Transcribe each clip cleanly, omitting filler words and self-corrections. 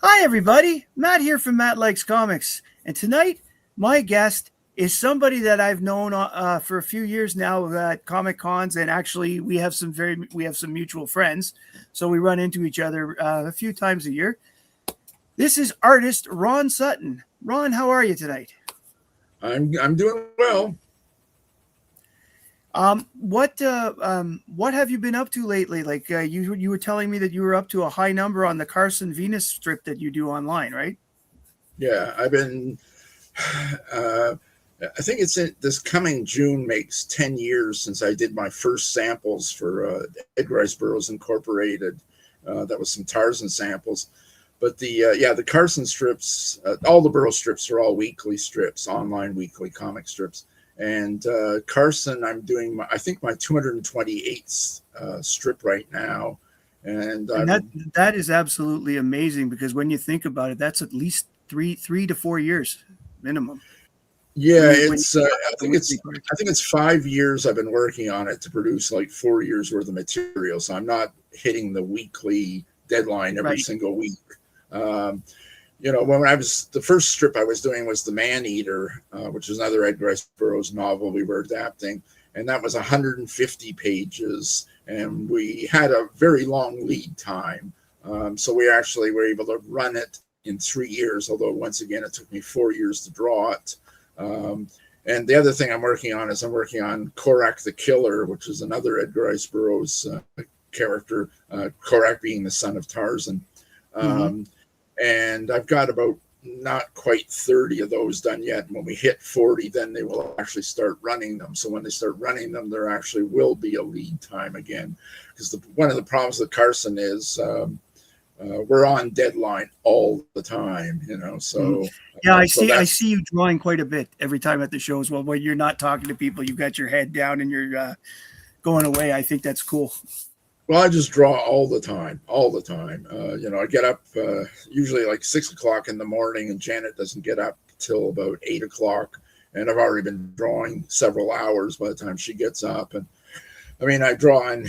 Hi, everybody. Matt here from Matt Likes Comics. And tonight, my guest is somebody that I've known for a few years now at Comic Cons, and actually, we have some mutual friends, so we run into each other a few times a year. This is artist Ronn Sutton. Ron, how are you tonight? I'm doing well. What have you been up to lately? Like you were telling me that you were up to a high number on the Carson Venus strip that you do online, right? Yeah, I've been. Uh, I think this coming June makes 10 years since I did my first samples for Edgar Rice Burroughs Incorporated. That was some Tarzan samples, but the Carson strips, all the Burroughs strips are all weekly strips, online weekly comic strips. And Carson, I'm doing I think my 228th strip right now, and And that is absolutely amazing because when you think about it, that's at least three to 4 years minimum. Yeah, When it's. I think it's 5 years I've been working on it to produce like 4 years worth of material. So I'm not hitting the weekly deadline every right. single week. Um, when I was the first strip I was doing was the Man Eater, which is another Edgar Rice Burroughs novel we were adapting, and that was 150 pages, and we had a very long lead time. So we actually were able to run it in 3 years, although once again it took me 4 years to draw it. And the other thing I'm working on is I'm working on Korak the Killer, which is another Edgar Rice Burroughs character, Korak being the son of Tarzan. Mm-hmm. And I've got about not quite 30 of those done yet. When we hit 40, then they will actually start running them. So when they start running them, there actually will be a lead time again. Because one of the problems with Carson is we're on deadline all the time, So Yeah, I that's. see you drawing quite a bit every time at the shows. Well, when you're not talking to people, you've got your head down and you're going away. I think that's cool. Well, I just draw all the time, all the time. I get up usually like 6 o'clock in the morning, and Janet doesn't get up till about 8 o'clock. And I've already been drawing several hours by the time she gets up. And I mean, I draw in,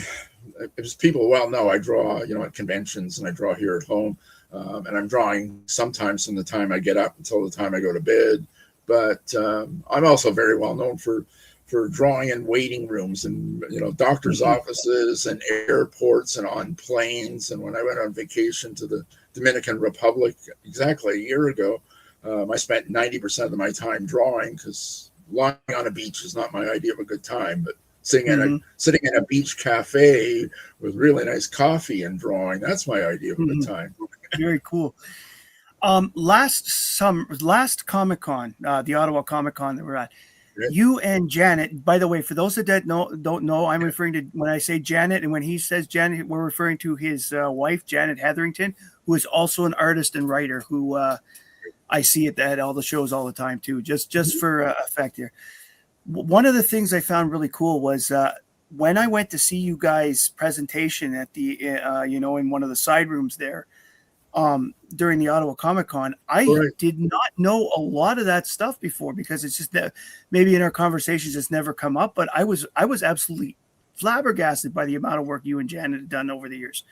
as people well know, I draw, at conventions, and I draw here at home. And I'm drawing sometimes from the time I get up until the time I go to bed. But I'm also very well known for drawing in waiting rooms and doctors' offices and airports and on planes. And when I went on vacation to the Dominican Republic exactly a year ago, I spent 90% of my time drawing, because lying on a beach is not my idea of a good time. But sitting in a beach cafe with really nice coffee and drawing, that's my idea of a good time. Very cool. Last Comic Con, the Ottawa Comic Con that we're at, you and Janet, by the way, for those that don't know, I'm referring to, when I say Janet, and when he says Janet, we're referring to his wife, Janet Hetherington, who is also an artist and writer who I see at all the shows all the time too, just for effect here. One of the things I found really cool was when I went to see you guys' presentation at the, in one of the side rooms there, during the Ottawa Comic Con, I did not know a lot of that stuff before, because it's just that maybe in our conversations it's never come up. But I was absolutely flabbergasted by the amount of work you and Janet had done over the years,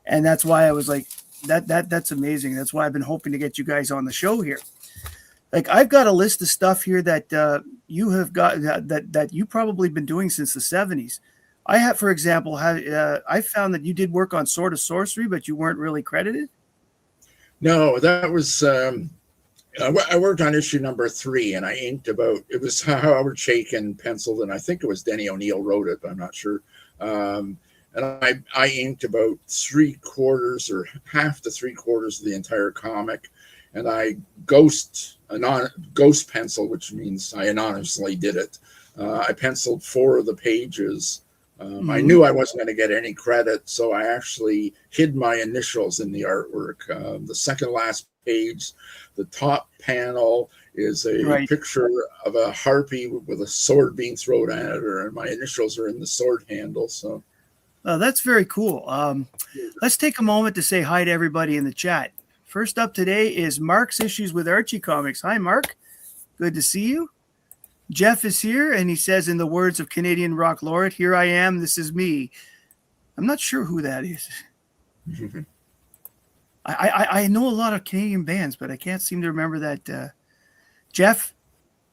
and that's why I was like, that's amazing. That's why I've been hoping to get you guys on the show here. Like, I've got a list of stuff here that you have got that you probably been doing since the 70s. I have, for example, I found that you did work on Sword of Sorcery, but you weren't really credited. No, that was I worked on issue number 3, and I inked it was Howard Chaykin penciled, and I think it was Denny O'Neil wrote it, but I'm not sure. And I inked about 3/4 or half to 3/4 of the entire comic, and I ghost pencil, which means I anonymously did it. I penciled 4 of the pages. I knew I wasn't going to get any credit, so I actually hid my initials in the artwork. The second last page, the top panel, is a picture of a harpy with a sword being thrown at her, and my initials are in the sword handle. So that's very cool. Let's take a moment to say hi to everybody in the chat. First up today is Mark's Issues with Archie Comics. Hi, Mark. Good to see you. Jeff is here, and he says, in the words of Canadian rock laureate, "Here I am, this is me." I'm not sure who that is. I know a lot of Canadian bands, but I can't seem to remember that. Jeff,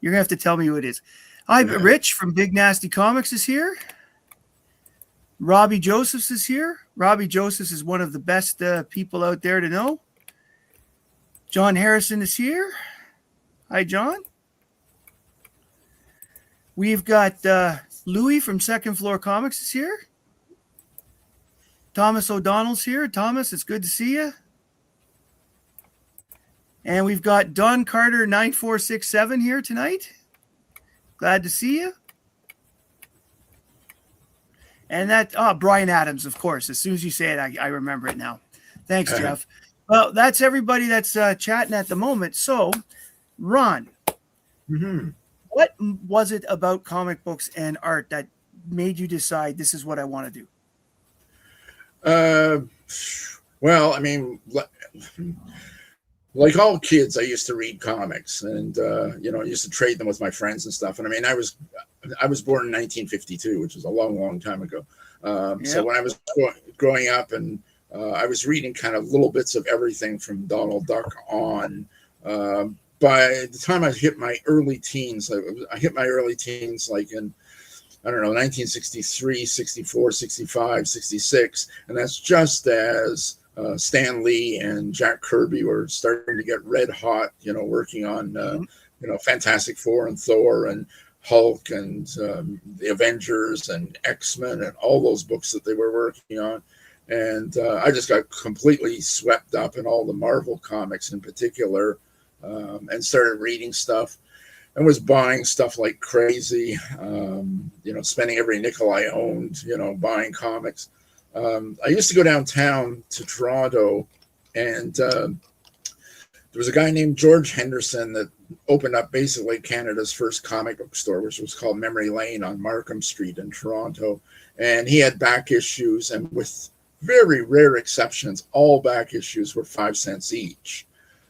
you're gonna have to tell me who it is. Hi, Rich from Big Nasty Comics is here. Robbie Josephs is here. Robbie Josephs is one of the best people out there to know. John Harrison is here. Hi, John. We've got Louis from Second Floor Comics is here. Thomas O'Donnell's here. Thomas, it's good to see you. And we've got Don Carter 9467 here tonight. Glad to see you. And that, Brian Adams, of course. As soon as you say it, I remember it now. Thanks, Jeff. Well, that's everybody that's chatting at the moment. So, Ron, what was it about comic books and art that made you decide this is what I want to do? Well, I mean, like all kids, I used to read comics, and I used to trade them with my friends and stuff. And I mean, I was born in 1952, which is a long, long time ago. So when I was growing up, and I was reading kind of little bits of everything from Donald Duck on. By the time I hit my early teens, I hit my early teens like in, I don't know, 1963, 64, 65, 66. And that's just as Stan Lee and Jack Kirby were starting to get red hot, working on, Fantastic Four and Thor and Hulk and the Avengers and X-Men and all those books that they were working on. And I just got completely swept up in all the Marvel comics in particular, and started reading stuff and was buying stuff like crazy, spending every nickel I owned, buying comics. I used to go downtown to Toronto, and there was a guy named George Henderson that opened up basically Canada's first comic book store, which was called Memory Lane on Markham Street in Toronto. And he had back issues, and with very rare exceptions, all back issues were 5 cents each.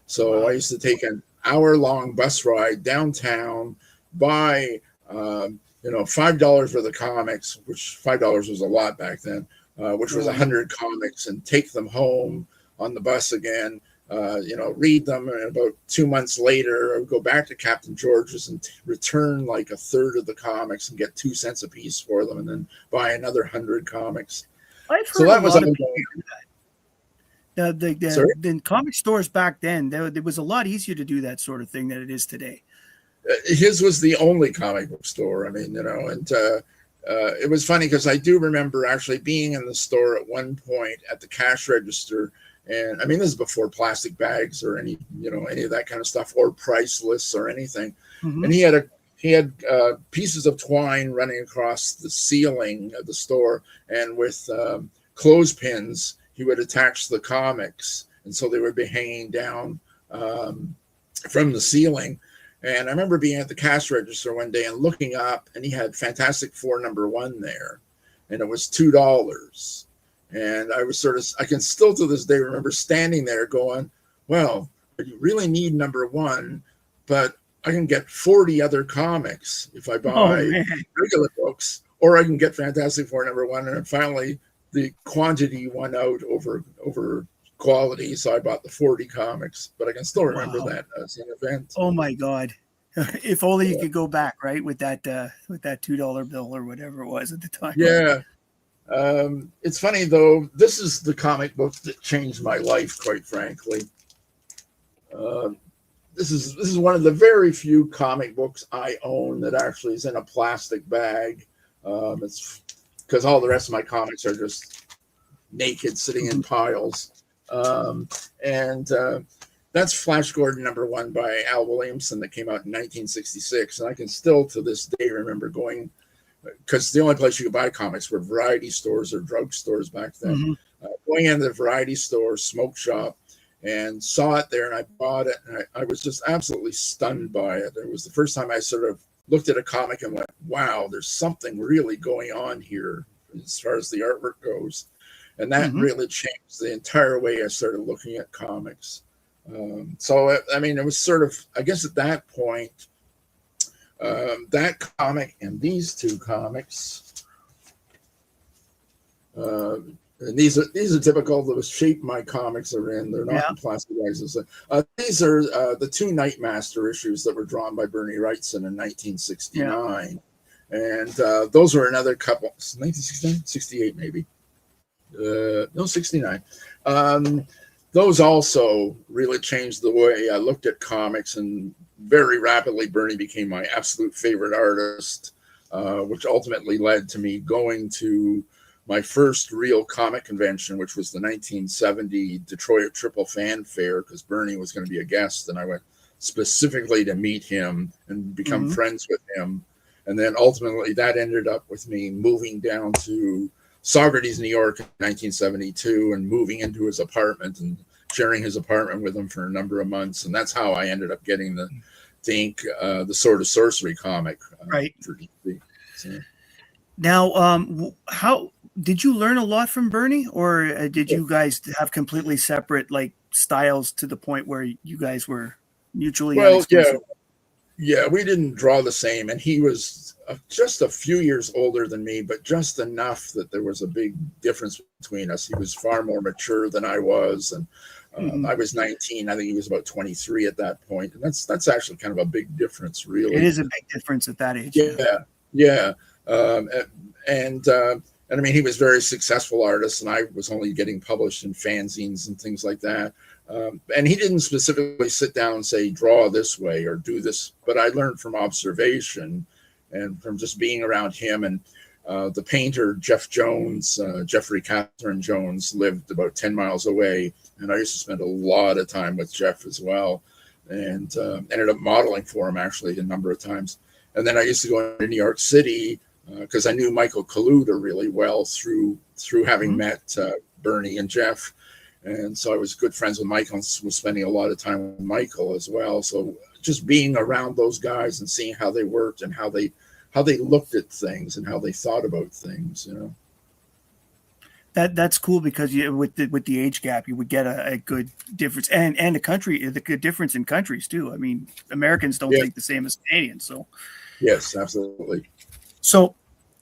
So I used to take an hour-long bus ride downtown, buy, $5 worth of comics, which $5 was a lot back then, which was 100 comics, and take them home on the bus again, read them. And about 2 months later, I would go back to Captain George's and return like a third of the comics and get 2 cents a piece for them, and then buy another 100 comics. I've heard so that was ongoing. The comic stores back then, it was a lot easier to do that sort of thing than it is today. His was the only comic book store. I mean, and it was funny because I do remember actually being in the store at one point at the cash register. And I mean, this is before plastic bags or any of that kind of stuff, or price lists or anything. Mm-hmm. And he had pieces of twine running across the ceiling of the store, and with clothespins, he would attach the comics, and so they would be hanging down from the ceiling. And I remember being at the cash register one day and looking up, and he had Fantastic Four #1 there, and it was $2. And I was I can still to this day remember standing there going, well, you really need #1, but I can get 40 other comics if I buy regular books, or I can get Fantastic Four #1. And then finally, the quantity won out over quality, so I bought the 40 comics. But I can still remember that as an event. Oh my God! If only you could go back, right, with that $2 bill or whatever it was at the time. Yeah. It's funny though. This is the comic book that changed my life, quite frankly. This is one of the very few comic books I own that actually is in a plastic bag. It's because all the rest of my comics are just naked, sitting in piles. And that's Flash Gordon #1 by Al Williamson that came out in 1966. And I can still to this day remember going, because the only place you could buy comics were variety stores or drug stores back then. Mm-hmm. Going into the variety store, smoke shop, and saw it there, and I bought it, and I was just absolutely stunned by it. It was the first time I sort of looked at a comic and went, wow, there's something really going on here as far as the artwork goes. And that really changed the entire way I started looking at comics. So, I mean, it was sort of, I guess at that point, that comic and these two comics And these are typical. The shape my comics are in. They're not Yeah. in plastic sizes. These are the two Nightmaster issues that were drawn by Bernie Wrightson in 1969, and those were another couple. 1969, 68 maybe. No, 69. Those also really changed the way I looked at comics, and very rapidly, Bernie became my absolute favorite artist, which ultimately led to me going to my first real comic convention, which was the 1970 Detroit Triple Fan Fair, because Bernie was going to be a guest, and I went specifically to meet him and become friends with him. And then ultimately that ended up with me moving down to Saugerties, New York in 1972 and moving into his apartment and sharing his apartment with him for a number of months. And that's how I ended up getting the ink the Sword of Sorcery comic Right. for DC. So. Now, how did you learn a lot from Bernie, or did you guys have completely separate like styles to the point where you guys were mutually unexclusive? Yeah, we didn't draw the same, and he was just a few years older than me, but just enough that there was a big difference between us. He was far more mature than I was, and I was 19. I think he was about 23 at that point, and that's actually kind of a big difference, really. It is a big difference at that age. Yeah. And I mean, he was a very successful artist, and I was only getting published in fanzines and things like that. And he didn't specifically sit down and say, draw this way or do this, but I learned from observation and from just being around him. And the painter, Jeff Jones, Jeffrey Catherine Jones, lived about 10 miles away. And I used to spend a lot of time with Jeff as well, and ended up modeling for him actually a number of times. And then I used to go into New York City because I knew Michael Kaluta really well through having met Bernie and Jeff. And so I was good friends with Michael and was spending a lot of time with Michael as well. So just being around those guys and seeing how they worked and how they looked at things and how they thought about things, you know. That's cool because with the age gap, you would get a good difference, and the good difference in countries too. I mean, Americans don't think the same as Canadians, so. Yes, absolutely. So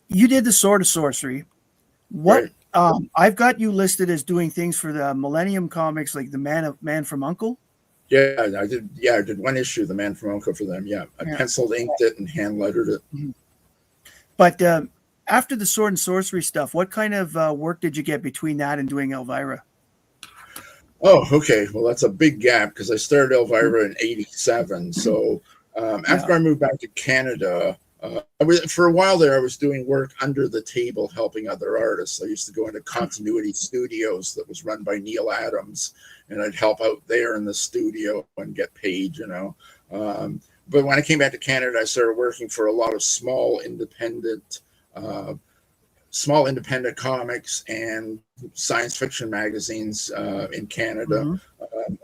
you did the Sword of Sorcery. What? Right. I've got you listed as doing things for the Millennium Comics, like the Man from U.N.C.L.E. Yeah, I did. Yeah, I did one issue, the Man from U.N.C.L.E. for them. Yeah, I penciled, inked it, and hand lettered it. But after the Sword and Sorcery stuff, what kind of work did you get between that and doing Elvira? Oh, okay. Well, that's a big gap because I started Elvira in '87. So after I moved back to Canada, for a while there, I was doing work under the table helping other artists. I used to go into Continuity Studios that was run by Neil Adams, and I'd help out there in the studio and get paid, you know. But when I came back to Canada, I started working for a lot of small independent comics and science fiction magazines in Canada.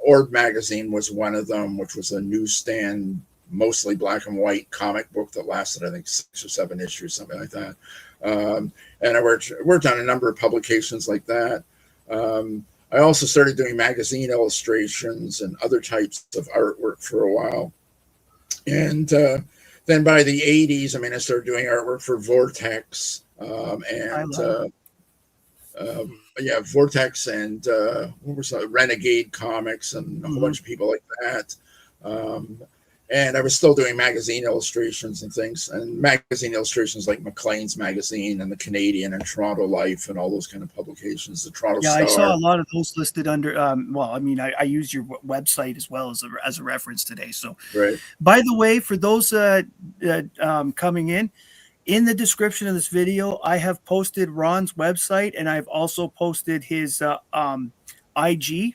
Orb magazine was one of them, which was a newsstand, mostly black and white comic book that lasted, I think, 6 or 7 issues, something like that. And I worked on a number of publications like that. I also started doing magazine illustrations and other types of artwork for a while. And then by the 80s, I mean, I started doing artwork for Vortex Vortex and what was that? Renegade Comics and a whole bunch of people like that. And I was still doing magazine illustrations and things, and magazine illustrations like Maclean's Magazine and the Canadian and Toronto Life and all those kind of publications. The Toronto Star. I saw a lot of those listed under. Well, I mean, I use your website as well as a reference today. So, right. By the way, for those coming in the description of this video, I have posted Ronn's website, and I've also posted his IG,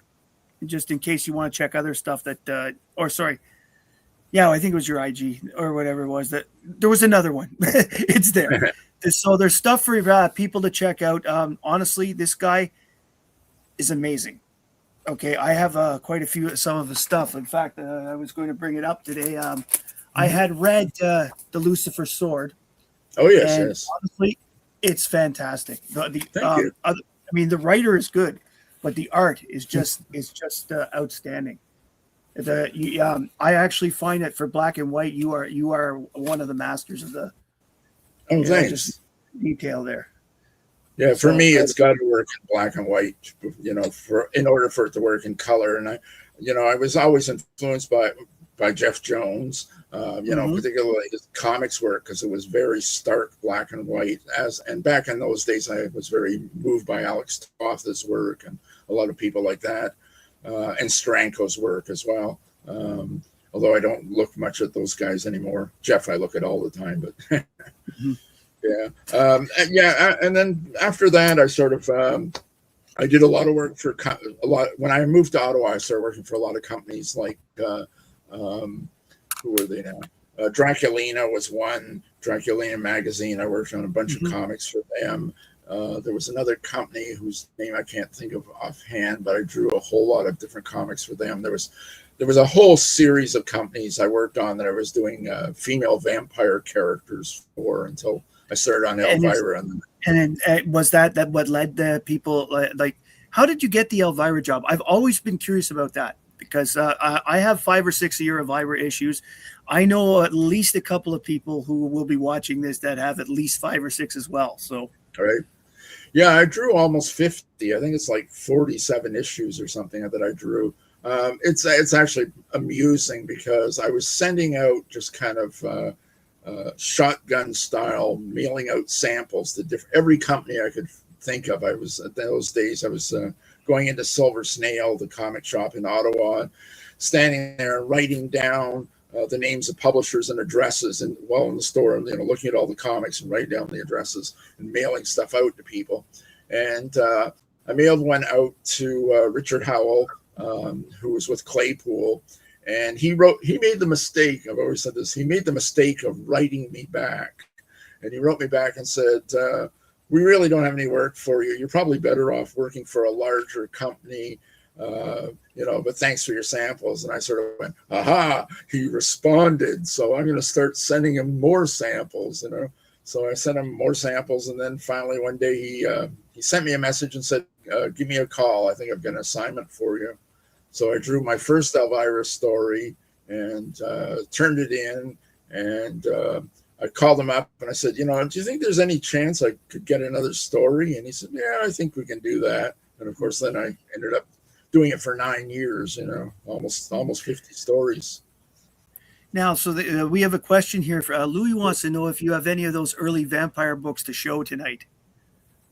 just in case you want to check other stuff that. Yeah, I think it was your IG or whatever it was. That there was another one. It's there. So there's stuff for people to check out. Honestly, this guy is amazing. Okay, I have quite some of his stuff. In fact, I was going to bring it up today. I had read the Lucifer Sword. Oh yes, and yes. Honestly, it's fantastic. Thank you. I mean, the writer is good, but the art is just outstanding. I actually find that for black and white, you are one of the masters of the thanks. just detail there. Yeah, for So me, it's got to work in black and white, for in order for it to work in color. And I was always influenced by Jeff Jones, mhm. particularly his comics work because it was very stark black and white. And back in those days, I was very moved by Alex Toth's work and a lot of people like that, and Stranko's work as well. Although I don't look much at those guys anymore. Jeff, I look at all the time, but. Mhm. Yeah, and then after that, I did a lot of work for a lot. When I moved to Ottawa, I started working for a lot of companies like who were they now? Draculina was one. Draculina magazine. I worked on a bunch of Mhm. comics for them. There was another company whose name I can't think of offhand, but I drew a whole lot of different comics for them. There was a whole series of companies I worked on that I was doing female vampire characters for until I started on And is Elvira. and then, was that what led the people like? How did you get the Elvira job? I've always been curious about that because I have 5 or 6 a year Elvira issues. I know at least a couple of people who will be watching this that have at least 5 or 6 as well. So, All right. Yeah, I drew almost 50. I think it's like 47 issues or something that I drew. It's actually amusing because I was sending out just kind of shotgun style, mailing out samples to every company I could think of. I was at those days. I was going into Silver Snail, the comic shop in Ottawa, standing there writing down the names of publishers and addresses, and while in the store, and looking at all the comics and writing down the addresses and mailing stuff out to people. And I mailed one out to Richard Howell, who was with Claypool. And he made the mistake, I've always said this, he made the mistake of writing me back. And he wrote me back and said, we really don't have any work for you. You're probably better off working for a larger company, but thanks for your samples. And I sort of went, aha, he responded. So I'm going to start sending him more samples, So I sent him more samples. And then finally one day he sent me a message and said, give me a call. I think I've got an assignment for you. So I drew my first Elvira story and turned it in, and I called him up and I said, do you think there's any chance I could get another story? And he said, yeah, I think we can do that. And of course, then I ended up doing it for 9 years, almost 50 stories. now, so we have a question here. Louis wants to know if you have any of those early vampire books to show tonight.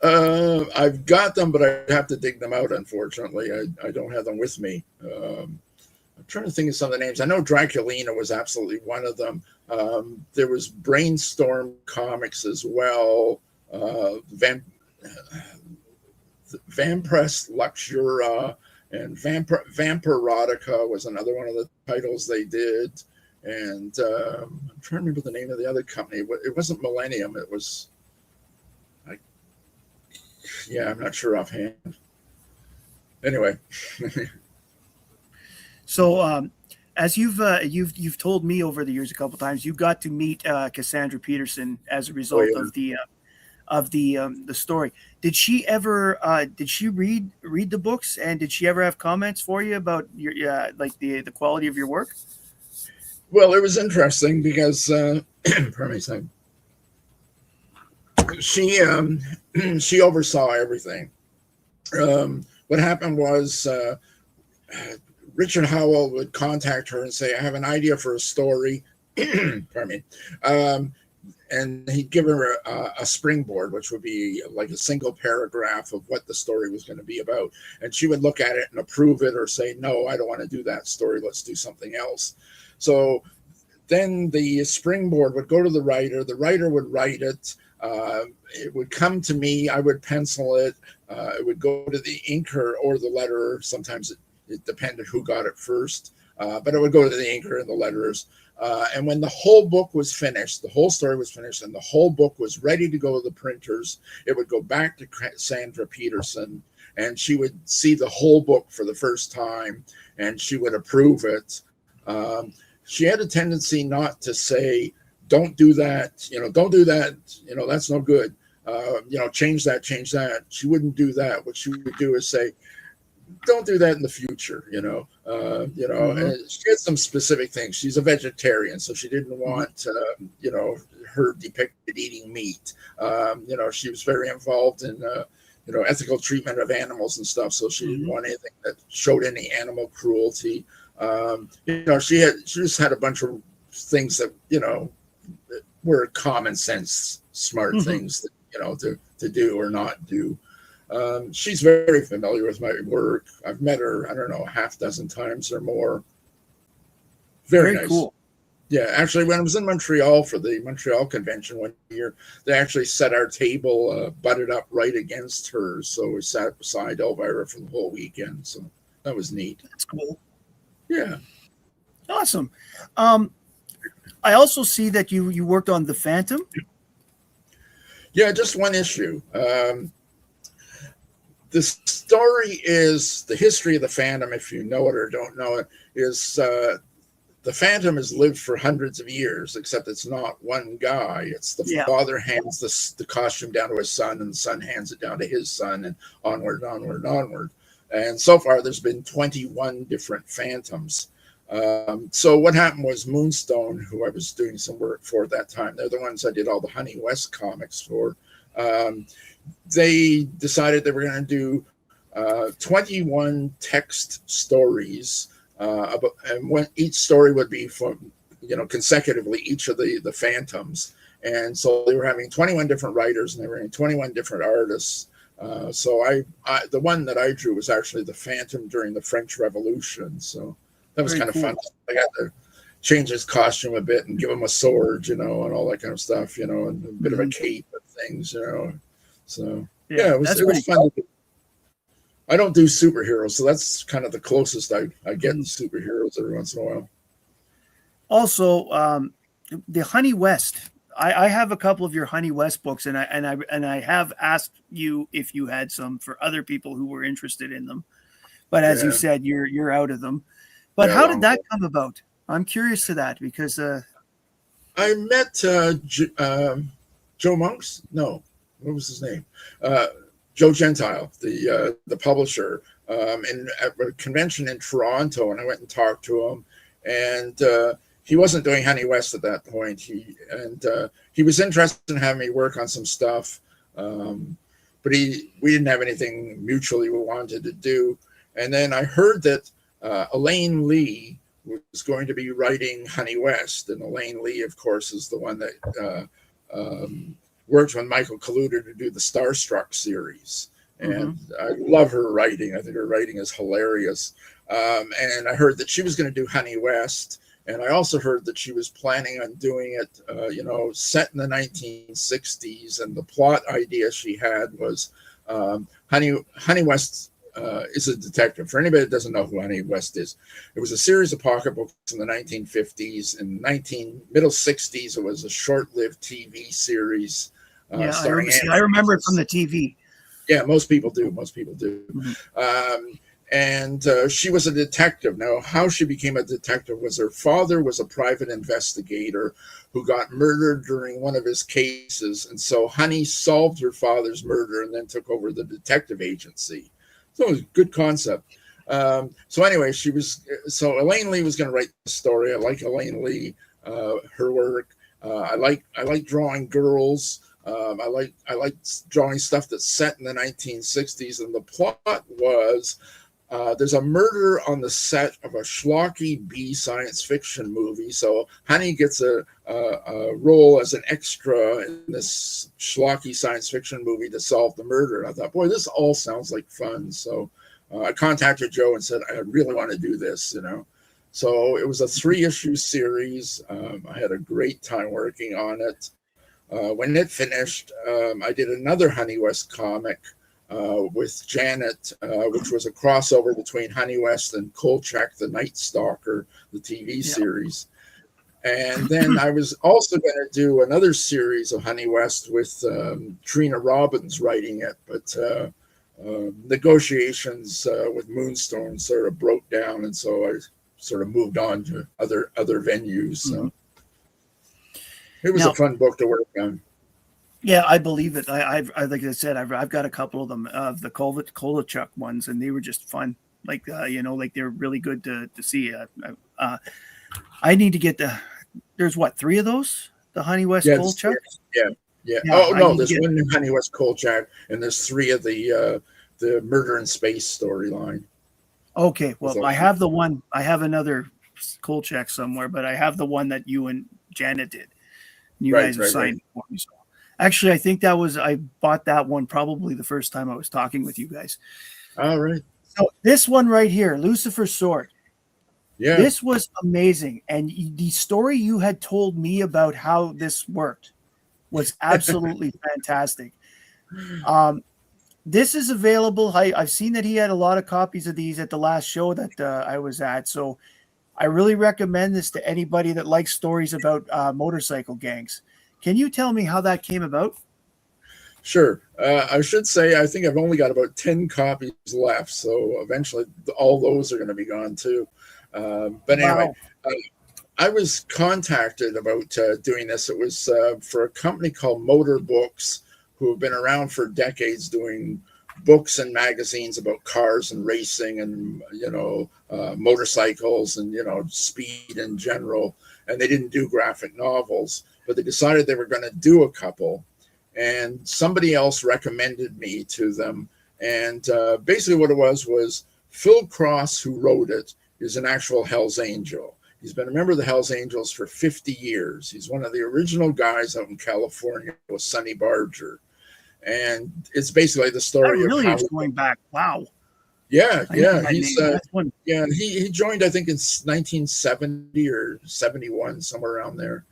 I've got them, but I have to dig them out, unfortunately. I don't have them with me. I'm trying to think of some of the names. I know Draculina was absolutely one of them. There was Brainstorm Comics as well. Vampress Luxura and Vampirotica was another one of the titles they did. And I'm trying to remember the name of the other company. It wasn't Millennium. It was... Yeah, I'm not sure offhand. Anyway. So, as you've told me over the years a couple of times, you got to meet Cassandra Peterson as a result of the story. Did she read the books, and did she ever have comments for you about your like the quality of your work? Well, it was interesting because pardon me, sorry. She oversaw everything. What happened was Richard Howell would contact her and say, I have an idea for a story. Pardon me. And he'd give her a springboard, which would be like a single paragraph of what the story was going to be about. And she would look at it and approve it or say, no, I don't want to do that story. Let's do something else. So then the springboard would go to the writer. The writer would write it. It would come to me. I would pencil it. It would go to the inker or the letterer. Sometimes it depended who got it first, but it would go to the inker and the letterers. And when the whole book was finished, the whole story was finished, and the whole book was ready to go to the printers, it would go back to Cassandra Peterson, and she would see the whole book for the first time, and she would approve it. She had a tendency not to say, don't do that, don't do that, that's no good. Change that. She wouldn't do that. What she would do is say, don't do that in the future, you know. And she had some specific things. She's a vegetarian, so she didn't want, her depicted eating meat. She was very involved in, ethical treatment of animals and stuff. So she didn't want anything that showed any animal cruelty. She just had a bunch of things that, were common sense, smart things that, to do or not do. She's very familiar with my work. I've met her, I don't know, half dozen times or more. Very nice. Cool. Yeah, actually, when I was in Montreal for the Montreal convention one year, they actually set our table butted up right against hers. So we sat beside Elvira for the whole weekend. So that was neat. That's cool. Yeah. Awesome. I also see that you worked on The Phantom. Yeah, just one issue. The story is the history of the Phantom, if you know it or don't know it, is the Phantom has lived for hundreds of years, except it's not one guy. It's the father hands the costume down to his son, and the son hands it down to his son, and onward, onward, onward. And so far, there's been 21 different Phantoms. So what happened was Moonstone, who I was doing some work for at that time, they're the ones I did all the Honey West comics for. They decided they were going to do 21 text stories, and when each story would be from, consecutively each of the Phantoms. And so they were having 21 different writers, and they were having 21 different artists. So I the one that I drew was actually the Phantom during the French Revolution. So that was kind of fun. I got to change his costume a bit and give him a sword, and all that kind of stuff, and a bit of a cape and things, So it was fun. Cool. I don't do superheroes, so that's kind of the closest I get to superheroes every once in a while. Also, the Honey West. I have a couple of your Honey West books, and I have asked you if you had some for other people who were interested in them, but as you said, you're out of them. But how did that come about? I'm curious to that because I met Joe Monks. No, what was his name? Joe Gentile, the publisher, and at a convention in Toronto, and I went and talked to him, and he wasn't doing Honey West at that point. He was interested in having me work on some stuff, but we didn't have anything mutually we wanted to do. And then I heard that Elaine Lee was going to be writing Honey West, and Elaine Lee, of course, is the one that worked with Michael Kaluta to do the Starstruck series. And I love her writing. I think her writing is hilarious. And I heard that she was going to do Honey West. And I also heard that she was planning on doing it, set in the 1960s. And the plot idea she had was Honey West is a detective. For anybody that doesn't know who Honey West is, it was a series of pocket books in the 1950s. In middle 60s, it was a short-lived TV series. I remember it from the TV. Yeah, most people do. And she was a detective. Now, how she became a detective was her father was a private investigator who got murdered during one of his cases. And so Honey solved her father's murder and then took over the detective agency. So it was a good concept. So anyway, Elaine Lee was going to write the story. I like Elaine Lee, her work. I like drawing girls. I like drawing stuff that's set in the 1960s. And the plot was there's a murder on the set of a schlocky B science fiction movie. So Honey gets a role as an extra in this schlocky science fiction movie to solve the murder. And I thought, boy, this all sounds like fun. So I contacted Joe and said, I really want to do this, So it was a 3-issue series. I had a great time working on it. When it finished, I did another Honey West comic with Janet, which was a crossover between Honey West and Kolchak the Night Stalker, the TV series. And then I was also going to do another series of Honey West with Trina Robbins writing it, but negotiations with Moonstone sort of broke down, and so I sort of moved on to other venues. So it was a fun book to work on. Yeah, I believe it. I like I said, I've got a couple of them of the Kolachuk ones, and they were just fun. Like like they're really good to see. Uh, I need to get the. There's what, three of those? The Honey West Yeah, it's Kolchak. yeah, yeah. Yeah, Oh I no, need to there's get. one Honey West Kolchak, and there's three of the Murder in Space storyline. Okay, There's well, I have the one. I have another Kolchak somewhere, but I have the one that you and Janet did. You right, guys have right, right. signed for me. So actually, I think that was I bought that one probably the first time I was talking with you guys. All right. So this one right here, Lucifer's Sword. Yeah. This was amazing, and the story you had told me about how this worked was absolutely fantastic. Um, this is available. I've seen that he had a lot of copies of these at the last show that I was at. So I really recommend this to anybody that likes stories about motorcycle gangs. Can you tell me how that came about? Sure. I should say I think I've only got about 10 copies left, so eventually all those are going to be gone too. But anyway, Wow. uh, I was contacted about doing this. It was for a company called Motor Books, who have been around for decades doing books and magazines about cars and racing and motorcycles and speed in general. And they didn't do graphic novels, but they decided they were going to do a couple. And somebody else recommended me to them. And basically, what it was Phil Cross, who wrote it, is an actual Hell's Angel. He's been a member of the Hells Angels for 50 years. He's one of the original guys out in California with Sonny Barger. And it's basically the That story of really how. is going back. Wow. Yeah, I know yeah. that He's name. That's one. yeah. He joined, I think, in 1970 or 71, somewhere around there.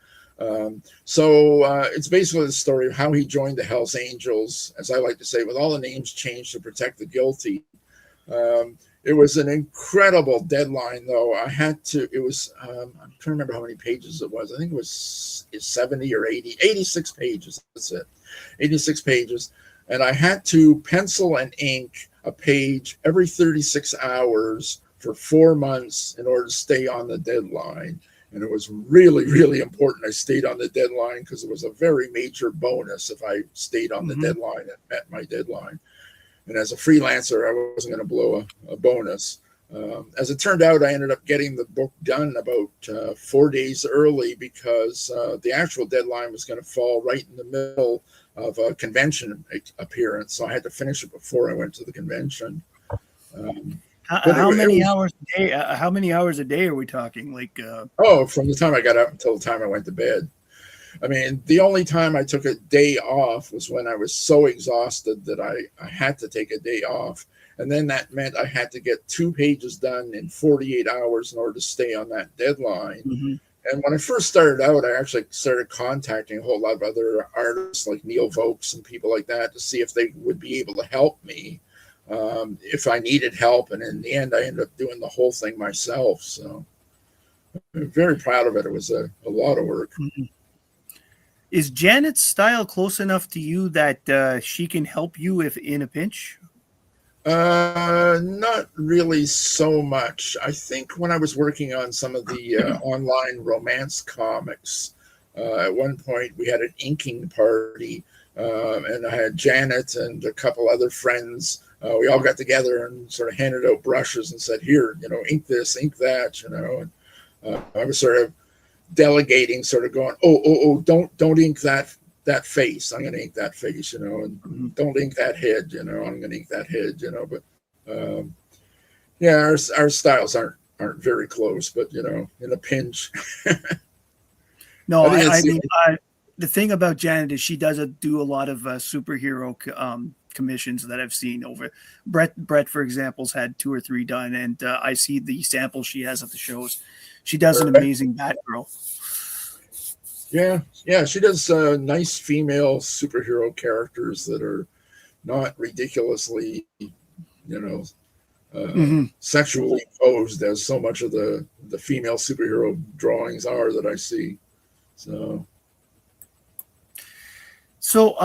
So it's basically the story of how he joined the Hells Angels, as I like to say, with all the names changed to protect the guilty. It was an incredible deadline, though. I had to, it was, I'm trying to remember how many pages it was. I think it was 70 or 80, 86 pages. That's it. 86 pages. And I had to pencil and ink a page every 36 hours for 4 months in order to stay on the deadline. And it was really, really important I stayed on the deadline because it was a very major bonus if I stayed on the deadline and met my deadline. And as a freelancer, I wasn't going to blow a bonus. As it turned out, I ended up getting the book done about 4 days early because the actual deadline was going to fall right in the middle of a convention appearance. So I had to finish it before I went to the convention. How many hours a day? How many hours a day are we talking? Like, from the time I got up until the time I went to bed. I mean, the only time I took a day off was when I was so exhausted that I had to take a day off. And then that meant I had to get 2 pages done in 48 hours in order to stay on that deadline. And when I first started out, I actually started contacting a whole lot of other artists like Neil Vokes and people like that to see if they would be able to help me if I needed help. And in the end, I ended up doing the whole thing myself. So I'm very proud of it. It was a lot of work. Is Janet's style close enough to you that she can help you if in a pinch? Not really so much. I think when I was working on some of the online romance comics, at one point we had an inking party, and I had Janet and a couple other friends. We all got together and sort of handed out brushes and said, "Here, ink this, ink that," And I was sort of delegating, sort of going, "Oh, don't ink that face. I'm going to ink that face, and don't ink that head, I'm going to ink that head, But yeah, our styles aren't very close, but in a pinch." No, I mean, the thing about Janet is she does do a lot of superhero commissions that I've seen over. Brett, for example's had 2 or 3 done, and I see the samples she has at the shows. She does an amazing Batgirl. Yeah, she does nice female superhero characters that are not ridiculously, sexually posed as so much of the female superhero drawings are that I see. So,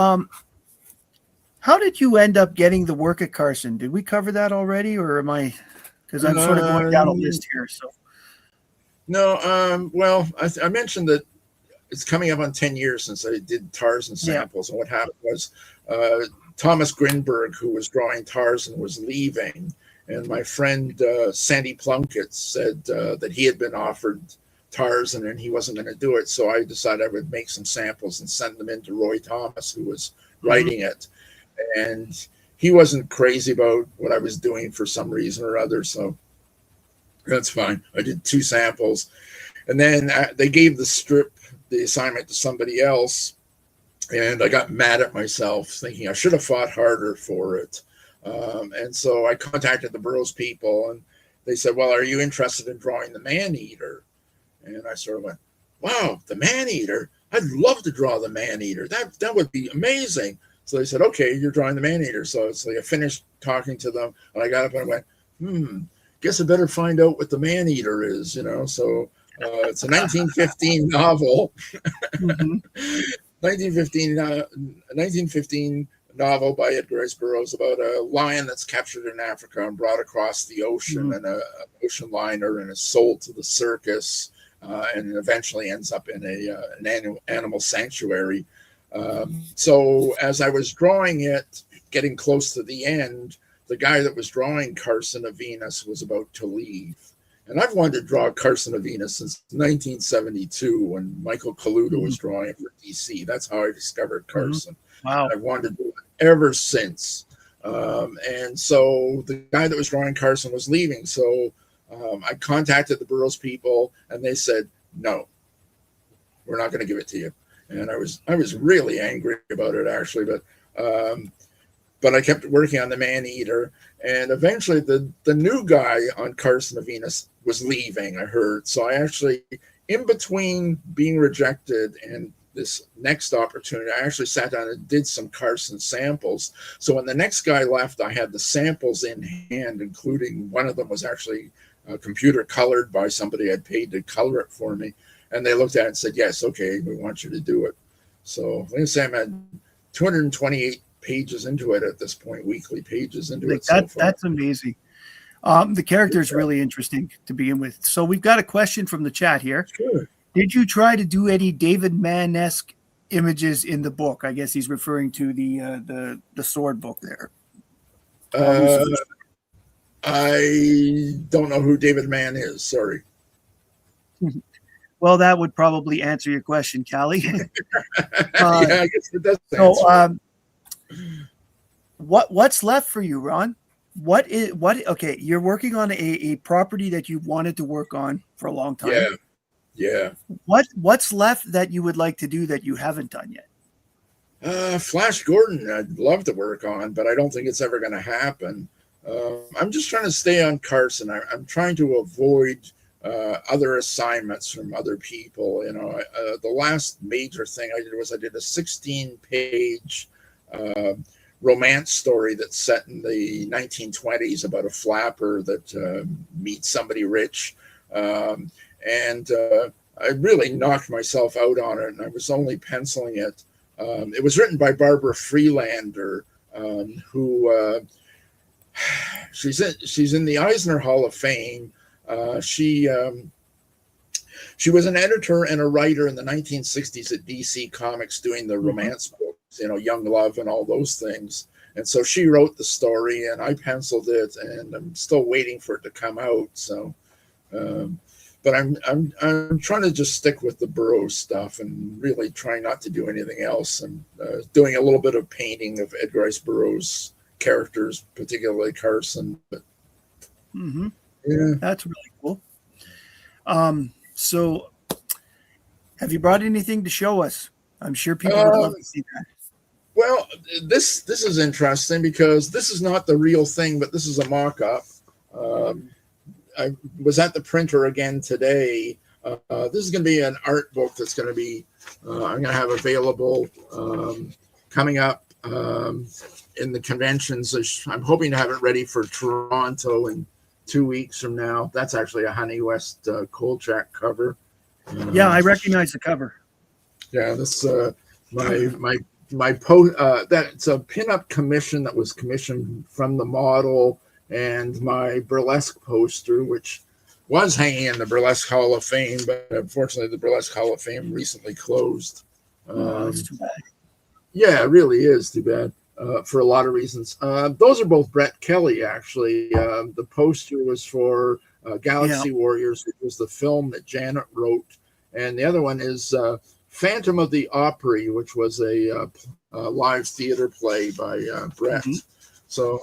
how did you end up getting the work at Carson? Did we cover that already, or am I? Because I'm sort of going down a list here. So, no. Well, I mentioned that it's coming up on 10 years since I did Tarzan Yeah. samples. And what happened was Thomas Grinberg, who was drawing Tarzan, was leaving. And my friend Sandy Plunkett said that he had been offered Tarzan and he wasn't going to do it. So I decided I would make some samples and send them in to Roy Thomas, who was writing it. And he wasn't crazy about what I was doing for some reason or other. So that's fine. I did 2 samples. And then they gave the assignment to somebody else. And I got mad at myself, thinking I should have fought harder for it. And so I contacted the Burroughs people, and they said, well, are you interested in drawing the man-eater? And I sort of went, wow, the man-eater? I'd love to draw the man-eater. That would be amazing. So they said, okay, you're drawing the man-eater. So it's like I finished talking to them, and I got up and I went, guess I better find out what the man-eater is, you know. So it's a 1915 novel. 1915 novel by Edgar Rice Burroughs about a lion that's captured in Africa and brought across the ocean and an ocean liner and is sold to the circus and eventually ends up in an animal sanctuary. So as I was drawing it, getting close to the end, the guy that was drawing Carson of Venus was about to leave. And I've wanted to draw Carson of Venus since 1972 when Michael Kaluta was drawing it for DC. That's how I discovered Carson. Wow. I've wanted to do it ever since. And so the guy that was drawing Carson was leaving. So I contacted the Burroughs people and they said, no, we're not going to give it to you. And I was really angry about it, actually. But I kept working on the man-eater. And eventually the new guy on Carson of Venus was leaving, I heard. So I actually, in between being rejected and this next opportunity, I actually sat down and did some Carson samples. So when the next guy left, I had the samples in hand, including one of them was actually computer colored by somebody I'd paid to color it for me. And they looked at it and said, yes, okay, we want you to do it. So let me say I'm at 228 pages into it at this point, weekly pages into it. That's amazing. The character is really interesting to begin with. So we've got a question from the chat here. Sure. Did you try to do any David Mann-esque images in the book? I guess he's referring to the sword book there. I don't know who David Mann is. Sorry. Well, that would probably answer your question, Callie. Yeah, I guess it does. So, what's left for you, Ron? Okay, you're working on a property that you've wanted to work on for a long time. Yeah. What's left that you would like to do that you haven't done yet? Flash Gordon, I'd love to work on, but I don't think it's ever going to happen. I'm just trying to stay on Carson. I'm trying to avoid other assignments from other people. You know, the last major thing I did was I did a 16-page romance story that's set in the 1920s about a flapper that meets somebody rich. And I really knocked myself out on it, and I was only penciling it. It was written by Barbara Freelander, who she's in the Eisner Hall of Fame. She was an editor and a writer in the 1960s at DC Comics doing the romance books, you know, Young Love and all those things. And so she wrote the story and I penciled it, and I'm still waiting for it to come out. So, but I'm trying to just stick with the Burroughs stuff and really trying not to do anything else. And doing a little bit of painting of Edgar Rice Burroughs characters, particularly Carson. But yeah, that's really cool. So have you brought anything to show us? I'm sure people would love to see that. Well, this is interesting because this is not the real thing, but this is a mock-up. I was at the printer again today. This is going to be an art book that's going to be I'm going to have available coming up in the conventions. I'm hoping to have it ready for Toronto in 2 weeks from now. That's actually a Honey West Kolchak cover. Yeah, I recognize the cover. Yeah, this my post. That's a pinup commission that was commissioned from the model, and my burlesque poster, which was hanging in the Burlesque Hall of Fame, but unfortunately the Burlesque Hall of Fame recently closed. That's too bad. Yeah, it really is too bad for a lot of reasons. Those are both Brett Kelly, actually. The poster was for Galaxy Warriors, which was the film that Janet wrote. And the other one is Phantom of the Opry, which was a live theater play by Brett. So,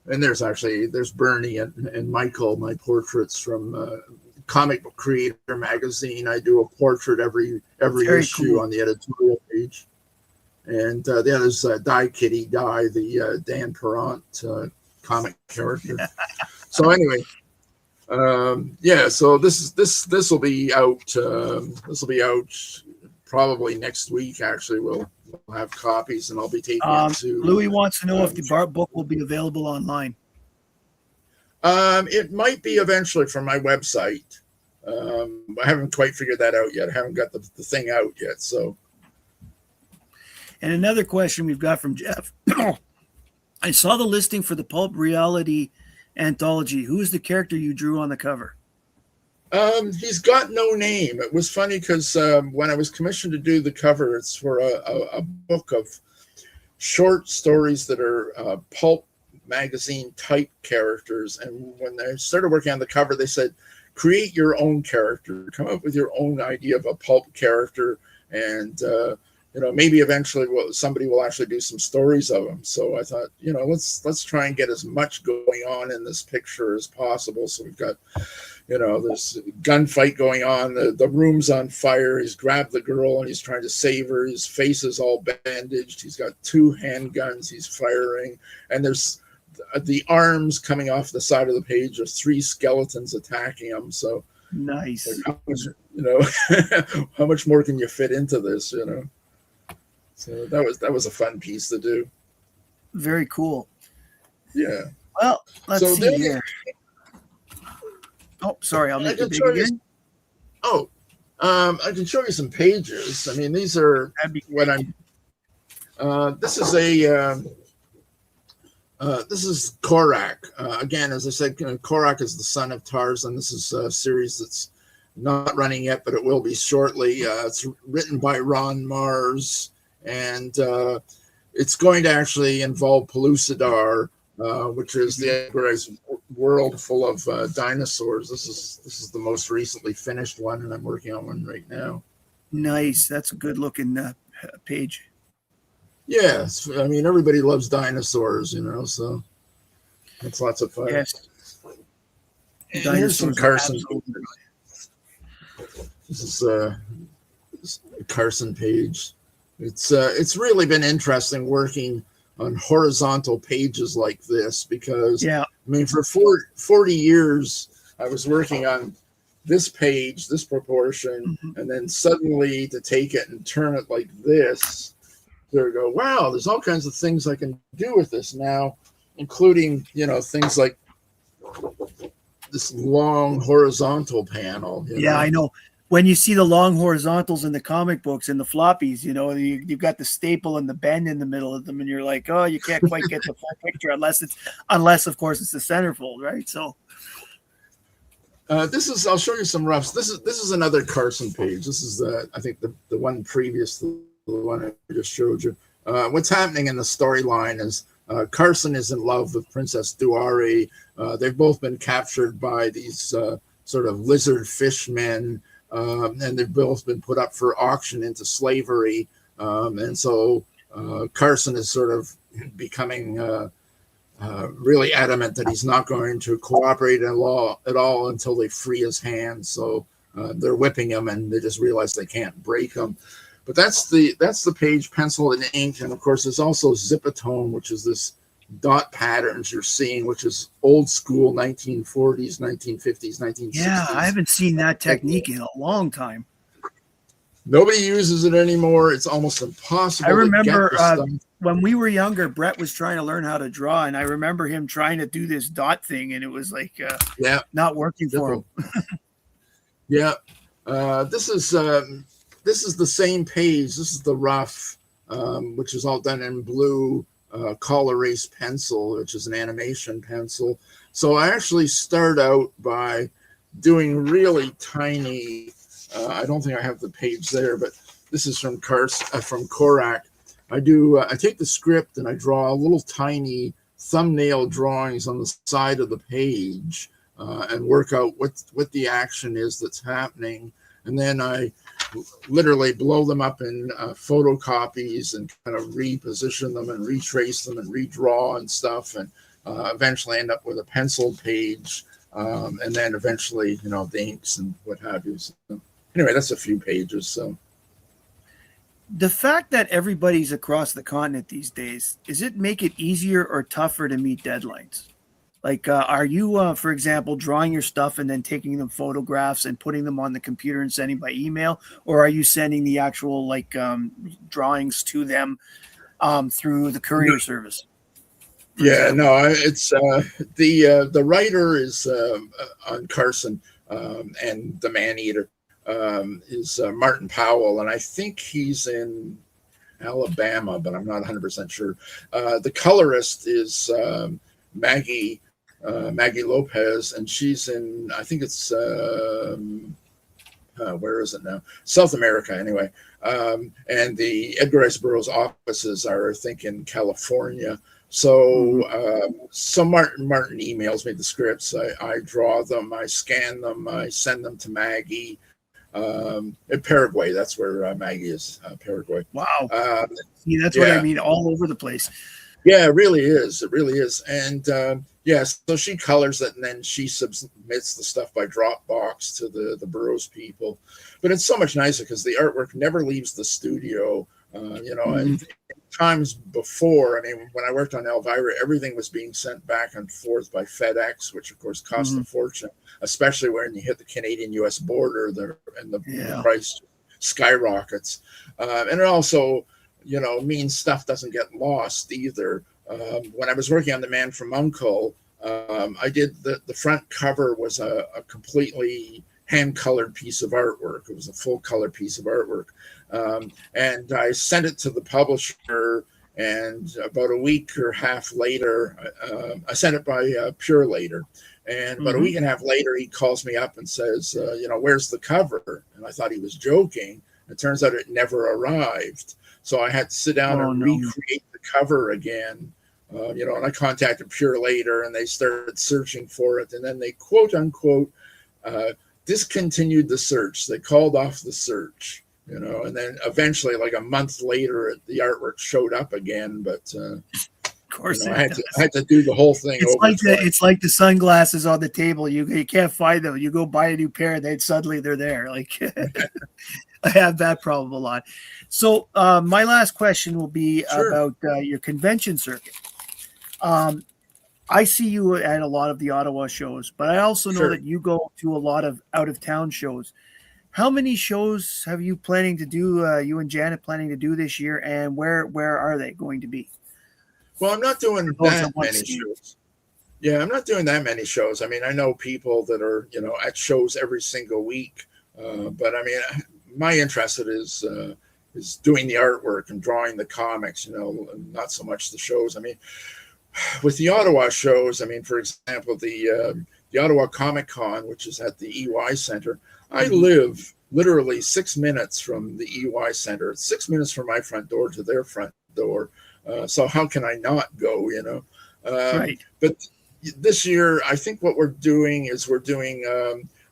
and there's Bernie and Michael, my portraits from Comic Book Creator magazine. I do a portrait every issue on the editorial page. And the other's Die Kitty Die, the Dan Perrant comic character. So anyway, so this will be out. This will be out probably next week. Actually, we'll have copies, and I'll be taking it to. Louis wants to know if the Bart book will be available online. It might be eventually from my website. I haven't quite figured that out yet. I haven't got the thing out yet. So. And another question we've got from Jeff. I saw the listing for the Pulp Reality anthology. Who is the character you drew on the cover? He's got no name. It was funny because when I was commissioned to do the cover, it's for a book of short stories that are pulp magazine type characters. And when I started working on the cover, they said, create your own character, come up with your own idea of a pulp character, and maybe eventually somebody will actually do some stories of them. So I thought, let's try and get as much going on in this picture as possible. So we've got, there's a gunfight going on. The room's on fire. He's grabbed the girl and he's trying to save her. His face is all bandaged. He's got 2 handguns. He's firing. And there's the arms coming off the side of the page. There's 3 skeletons attacking him. So nice. Like, how much more can you fit into this, So that was a fun piece to do. Very cool. Yeah. Well, let's see here. Oh, sorry. I'll make it big again. I can show you some pages. I mean, these are what I'm. This is this is Korak. Again, as I said, Korak is the son of Tarzan. This is a series that's not running yet, but it will be shortly. It's written by Ron Mars. And it's going to actually involve Pellucidar, which is the world full of dinosaurs. This is the most recently finished one, and I'm working on one right now. Nice. That's a good looking page. Yes, I mean everybody loves dinosaurs, so it's lots of fun. Yes. Here's some Carson. This is a Carson page. It's really been interesting working on horizontal pages like this because I mean for 40 years I was working on this page, this proportion, and then suddenly to take it and turn it like this, there go, wow, there's all kinds of things I can do with this now, including things like this long horizontal panel. I know. When you see the long horizontals in the comic books and the floppies, you've got the staple and the bend in the middle of them, and you're like, oh, you can't quite get the full picture unless of course it's the centerfold, right? So I'll show you some roughs. This is another Carson page. This is I think the one previous to the one I just showed you. What's happening in the storyline is Carson is in love with Princess Duari. They've both been captured by these sort of lizard fishmen. And they've both been put up for auction into slavery. And so Carson is sort of becoming really adamant that he's not going to cooperate at all until they free his hands. So they're whipping him and they just realize they can't break him. But that's the page pencil and ink. And of course, there's also Zipatone, which is this dot patterns you're seeing, which is old school 1940s, 1950s, 1960s. Yeah, I haven't seen that technique in a long time. Nobody uses it anymore. It's almost impossible. I remember when we were younger, Brett was trying to learn how to draw, and I remember him trying to do this dot thing, and it was like not working for him. This is the same page. This is the rough, which is all done in blue. Call erase pencil, which is an animation pencil. So I actually start out by doing really tiny. I don't think I have the page there, but this is from from Korak. I take the script and I draw little tiny thumbnail drawings on the side of the page, and work out what the action is that's happening, and then I literally blow them up in photocopies and kind of reposition them and retrace them and redraw and stuff, and eventually end up with a pencil page, and then eventually, the inks and what have you. So, anyway, that's a few pages. So The fact that everybody's across the continent these days, does it make it easier or tougher to meet deadlines? Like, are you, for example, drawing your stuff and then taking them photographs and putting them on the computer and sending by email, or are you sending the actual drawings to them through the courier service? yeah, no, it's the writer is on Carson, and the man eater is Martin Powell, and I think he's in Alabama, but I'm not 100% sure. The colorist is Maggie Lopez, and she's in, I think it's where is it now? South America, anyway. And the Edgar Rice Burroughs offices are, I think, in California. So, Martin emails me the scripts. I draw them, I scan them, I send them to Maggie. In Paraguay, that's where Maggie is. Paraguay. Wow. See, that's what I mean. All over the place. Yeah, it really is. It really is. And so she colors it, and then she submits the stuff by Dropbox to the Burroughs people. But it's so much nicer because the artwork never leaves the studio. And times before, I mean, when I worked on Elvira, everything was being sent back and forth by FedEx, which of course cost a fortune, especially when you hit the Canadian-U.S. border, the price skyrockets. And it also, means stuff doesn't get lost either. When I was working on The Man from U.N.C.L.E., I did the front cover was a completely hand-colored piece of artwork. It was a full-color piece of artwork. And I sent it to the publisher, and about a week or half later, I sent it by Pure later. And about a week and a half later, he calls me up and says, where's the cover? And I thought he was joking. It turns out it never arrived. So I had to sit down and recreate the cover again. And I contacted Pure later, and they started searching for it. And then they, quote unquote, discontinued the search. They called off the search, and then eventually, like a month later, the artwork showed up again. But of course, I had to do the whole thing. It's like the sunglasses on the table. You can't find them. You go buy a new pair, and then suddenly they're there. Like I have that problem a lot. So my last question will be about your convention circuit. I see you at a lot of the Ottawa shows, but I also know that you go to a lot of out-of-town shows. How many shows have you planning to do, you and Janet planning to do this year, and where are they going to be? Well, I'm not doing that many shows. Yeah, I'm not doing that many shows. I mean, I know people that are, at shows every single week, but I mean, my interest is doing the artwork and drawing the comics, not so much the shows. I mean, with the Ottawa shows, I mean, for example, the Ottawa Comic Con, which is at the EY Center, I live literally 6 minutes from the EY Center. It's 6 minutes from my front door to their front door. So how can I not go, Right. But this year, I think what we're doing is we're doing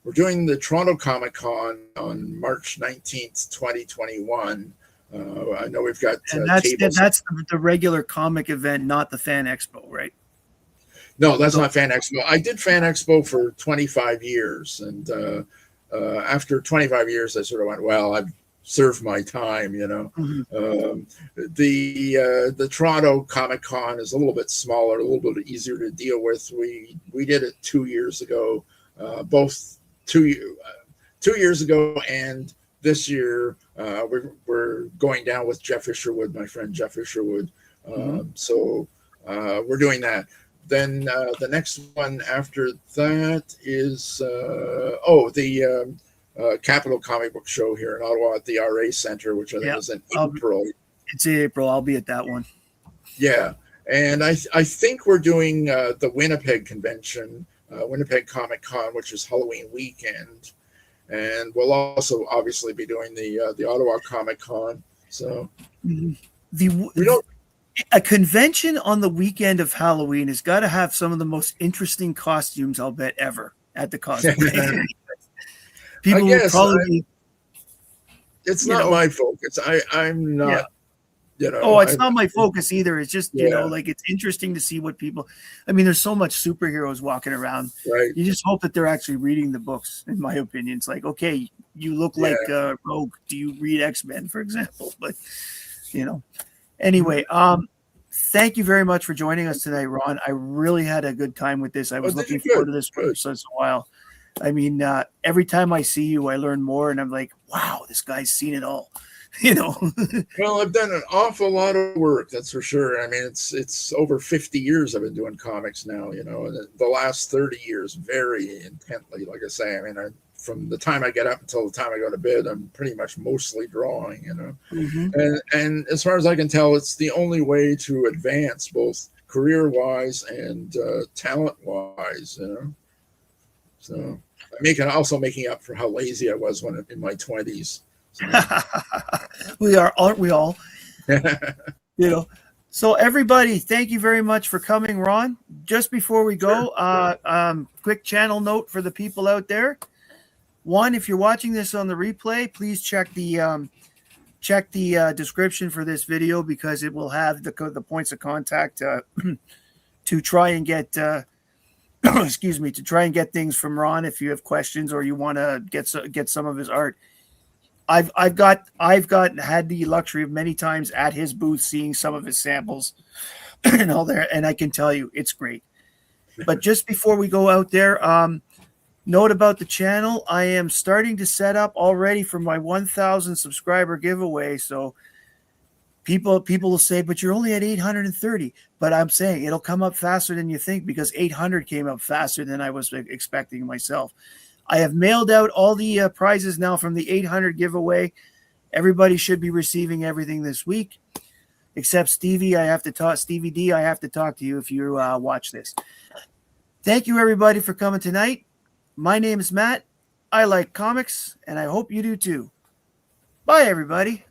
the Toronto Comic Con on March 19th, 2021. I know we've got that's the regular comic event, not the Fan Expo, right? No, that's not Fan Expo. I did Fan Expo for 25 years, and after 25 years, I sort of went, well, I've served my time, The Toronto Comic Con is a little bit smaller, a little bit easier to deal with. We did it 2 years ago, both 2 years ago and this year. We're going down with Jeff Isherwood, my friend Jeff Isherwood. So we're doing that. Then the next one after that is the Capital Comic Book Show here in Ottawa at the RA Center, which I think is in April. It's April. I'll be at that one. Yeah. And I think we're doing the Winnipeg convention, Winnipeg Comic Con, which is Halloween weekend, and we'll also obviously be doing the Ottawa Comic Con. So we don't. A convention on the weekend of Halloween has got to have some of the most interesting costumes, I'll bet, ever at the cosplay. People will probably. It's not my focus. I'm not. Yeah. You know, oh, it's not my focus either. It's just, you know, like it's interesting to see what people, I mean, there's so much superheroes walking around. Right. You just hope that they're actually reading the books, in my opinion. It's like, okay, you look like Rogue. Do you read X-Men, for example? But, you know, anyway, thank you very much for joining us tonight, Ron. I really had a good time with this. I was looking forward to this for such a while. I mean, every time I see you, I learn more, and I'm like, wow, this guy's seen it all. You know. Well, I've done an awful lot of work, that's for sure. I mean, it's over 50 years I've been doing comics now, you know, and the last 30 years very intently. Like I say, I mean, from the time I get up until the time I go to bed, I'm pretty much mostly drawing, you know. And as far as I can tell, it's the only way to advance both career-wise and talent-wise, you know. So I'm also making up for how lazy I was when in my 20s. So. We are, aren't we all? You know. So everybody, thank you very much for coming, Ron. Just before we go, quick channel note for the people out there. One, if you're watching this on the replay, please check the description for this video, because it will have the points of contact to try and get excuse me, to try and get things from Ron if you have questions or you want to get some of his art. I've had the luxury of many times at his booth seeing some of his samples and all there, and I can tell you it's great. But just before we go out there, note about the channel. I am starting to set up already for my 1,000 subscriber giveaway. So people will say, but you're only at 830. But I'm saying it'll come up faster than you think, because 800 came up faster than I was expecting myself. I have mailed out all the prizes now from the 800 giveaway. Everybody should be receiving everything this week, except Stevie. Stevie D, I have to talk to you if you watch this. Thank you, everybody, for coming tonight. My name is Matt. I like comics, and I hope you do too. Bye, everybody.